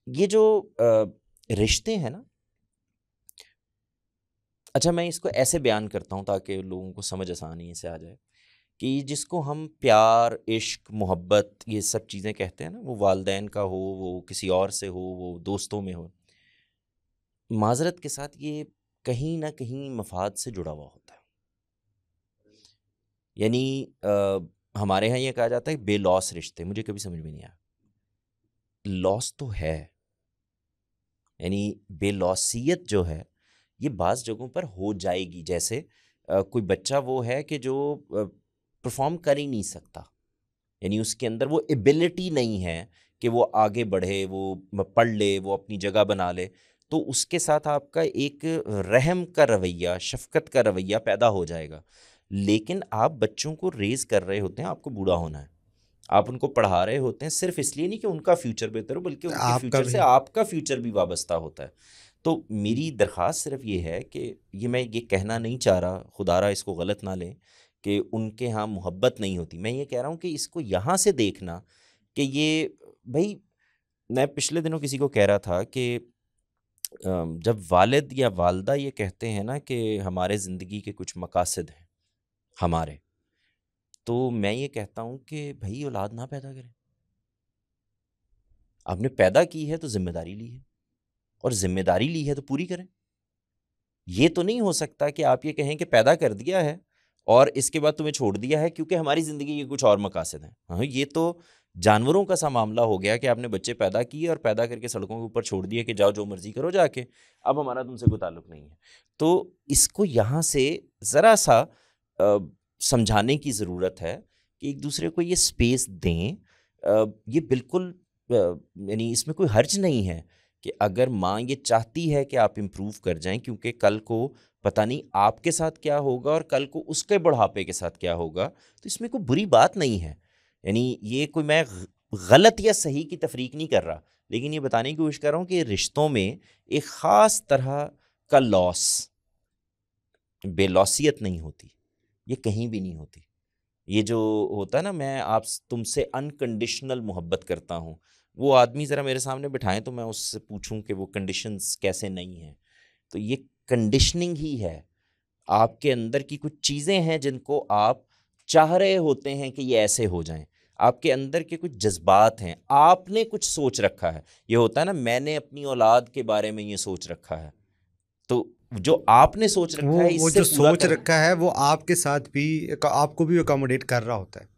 یہ جو رشتے ہیں نا، اچھا میں اس کو ایسے بیان کرتا ہوں تاکہ لوگوں کو سمجھ آسانی سے آ جائے کہ جس کو ہم پیار، عشق، محبت، یہ سب چیزیں کہتے ہیں نا، وہ والدین کا ہو، وہ کسی اور سے ہو، وہ دوستوں میں ہو، معذرت کے ساتھ یہ کہیں نہ کہیں مفاد سے جڑا ہوا ہوتا ہے. یعنی ہمارے ہاں یہ کہا جاتا ہے بے لوس رشتے. مجھے کبھی سمجھ میں نہیں آیا. لاس تو ہے، یعنی بے لوسیت جو ہے یہ بعض جگہوں پر ہو جائے گی. جیسے کوئی بچہ وہ ہے کہ جو پرفارم کر ہی نہیں سکتا، یعنی اس کے اندر وہ ایبلٹی نہیں ہے کہ وہ آگے بڑھے، وہ پڑھ لے، وہ اپنی جگہ بنا لے. تو اس کے ساتھ آپ کا ایک رحم کا رویہ، شفقت کا رویہ پیدا ہو جائے گا. لیکن آپ بچوں کو ریز کر رہے ہوتے ہیں، آپ کو بوڑھا ہونا ہے، آپ ان کو پڑھا رہے ہوتے ہیں صرف اس لیے نہیں کہ ان کا فیوچر بہتر ہو، بلکہ ان کے آپ کا فیوچر سے بھی. آپ کا فیوچر بھی وابستہ ہوتا ہے. تو میری درخواست صرف یہ ہے کہ میں یہ کہنا نہیں چاہ رہا، خدا را اس کو غلط نہ لیں، کہ ان کے ہاں محبت نہیں ہوتی. میں یہ کہہ رہا ہوں کہ اس کو یہاں سے دیکھنا کہ یہ بھائی، میں پچھلے دنوں کسی کو کہہ رہا تھا کہ جب والد یا والدہ یہ کہتے ہیں نا کہ ہمارے زندگی کے کچھ مقاصد ہیں ہمارے، تو میں یہ کہتا ہوں کہ بھائی اولاد نہ پیدا کریں. آپ نے پیدا کی ہے تو ذمہ داری لی ہے، اور ذمہ داری لی ہے تو پوری کریں. یہ تو نہیں ہو سکتا کہ آپ یہ کہیں کہ پیدا کر دیا ہے اور اس کے بعد تمہیں چھوڑ دیا ہے کیونکہ ہماری زندگی کے کچھ اور مقاصد ہیں. ہاں، یہ تو جانوروں کا سا معاملہ ہو گیا کہ آپ نے بچے پیدا کیے اور پیدا کر کے سڑکوں کے اوپر چھوڑ دیا کہ جاؤ جو مرضی کرو جا کے، اب ہمارا تم سے کوئی تعلق نہیں ہے. تو اس کو یہاں سے ذرا سا سمجھانے کی ضرورت ہے کہ ایک دوسرے کو یہ سپیس دیں. یہ بالکل یعنی اس میں کوئی حرج نہیں ہے کہ اگر ماں یہ چاہتی ہے کہ آپ امپروو کر جائیں، کیونکہ کل کو پتہ نہیں آپ کے ساتھ کیا ہوگا اور کل کو اس کے بڑھاپے کے ساتھ کیا ہوگا، تو اس میں کوئی بری بات نہیں ہے. یعنی یہ کوئی میں غلط یا صحیح کی تفریق نہیں کر رہا، لیکن یہ بتانے کی کوشش کر رہا ہوں کہ رشتوں میں ایک خاص طرح کا لاس، بے لوسیت نہیں ہوتی، یہ کہیں بھی نہیں ہوتی. یہ جو ہوتا ہے نا، میں تم سے انکنڈیشنل محبت کرتا ہوں، وہ آدمی ذرا میرے سامنے بٹھائیں تو میں اس سے پوچھوں کہ وہ کنڈیشنز کیسے نہیں ہیں. تو یہ کنڈیشننگ ہی ہے. آپ کے اندر کی کچھ چیزیں ہیں جن کو آپ چاہ رہے ہوتے ہیں کہ یہ ایسے ہو جائیں. آپ کے اندر کے کچھ جذبات ہیں، آپ نے کچھ سوچ رکھا ہے. یہ ہوتا ہے نا، میں نے اپنی اولاد کے بارے میں یہ سوچ رکھا ہے. تو جو آپ نے سوچ رکھا ہے وہ اس سے جو پورا سوچ کرنا. رکھا ہے وہ آپ کے ساتھ بھی، آپ کو بھی اکاموڈیٹ کر رہا ہوتا ہے.